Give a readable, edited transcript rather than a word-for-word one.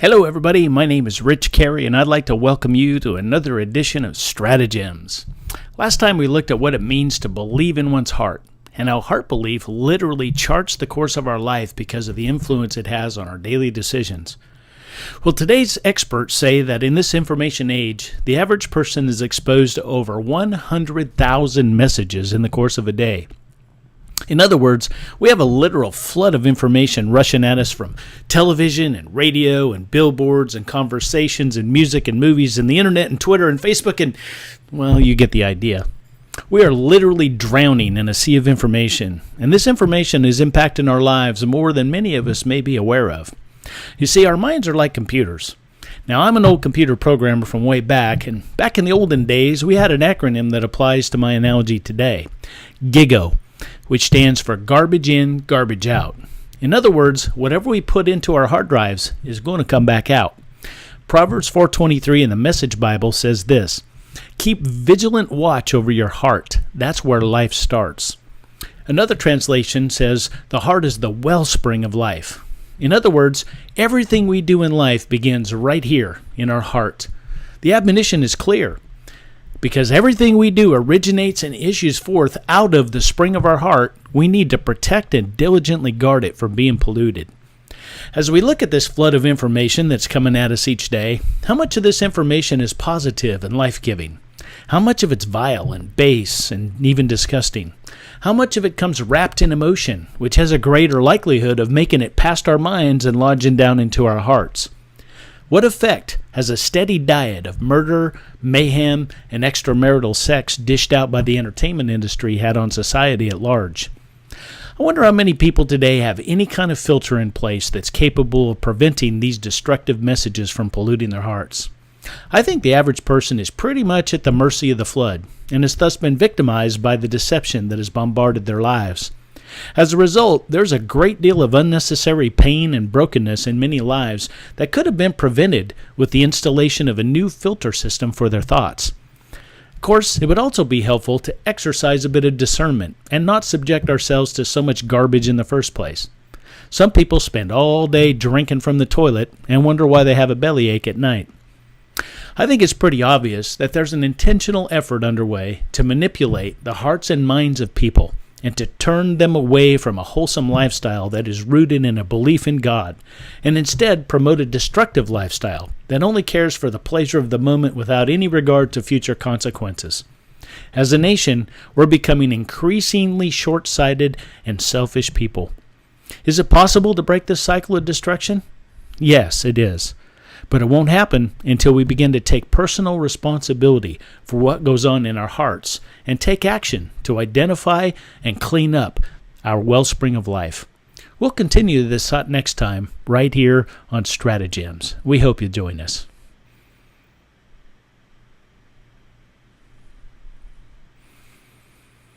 Hello everybody, my name is Rich Carey and I'd like to welcome you to another edition of StrateGEMS. Last time we looked at what it means to believe in one's heart and how heart belief literally charts the course of our life because of the influence it has on our daily decisions. Well, today's experts say that in this information age, the average person is exposed to over 100,000 messages in the course of a day. In other words, we have a literal flood of information rushing at us from television and radio and billboards and conversations and music and movies and the internet and Twitter and Facebook and, well, you get the idea. We are literally drowning in a sea of information, and this information is impacting our lives more than many of us may be aware of. You see, our minds are like computers. Now, I'm an old computer programmer from way back, and back in the olden days, we had an acronym that applies to my analogy today, GIGO, which stands for garbage in, garbage out. In other words, whatever we put into our hard drives is going to come back out. Proverbs 4:23 in the Message Bible says this, "Keep vigilant watch over your heart. That's where life starts." Another translation says, "The heart is the wellspring of life." In other words, everything we do in life begins right here in our heart. The admonition is clear. Because everything we do originates and issues forth out of the spring of our heart, we need to protect and diligently guard it from being polluted. As we look at this flood of information that's coming at us each day, how much of this information is positive and life-giving? How much of it's vile and base and even disgusting? How much of it comes wrapped in emotion, which has a greater likelihood of making it past our minds and lodging down into our hearts? What effect has a steady diet of murder, mayhem, and extramarital sex dished out by the entertainment industry had on society at large? I wonder how many people today have any kind of filter in place that's capable of preventing these destructive messages from polluting their hearts. I think the average person is pretty much at the mercy of the flood and has thus been victimized by the deception that has bombarded their lives. As a result, there's a great deal of unnecessary pain and brokenness in many lives that could have been prevented with the installation of a new filter system for their thoughts. Of course, it would also be helpful to exercise a bit of discernment and not subject ourselves to so much garbage in the first place. Some people spend all day drinking from the toilet and wonder why they have a bellyache at night. I think it's pretty obvious that there's an intentional effort underway to manipulate the hearts and minds of people and to turn them away from a wholesome lifestyle that is rooted in a belief in God, and instead promote a destructive lifestyle that only cares for the pleasure of the moment without any regard to future consequences. As a nation, we're becoming increasingly short-sighted and selfish people. Is it possible to break this cycle of destruction? Yes, it is. But it won't happen until we begin to take personal responsibility for what goes on in our hearts and take action to identify and clean up our wellspring of life. We'll continue this next time right here on StrateGEMS. We hope you join us.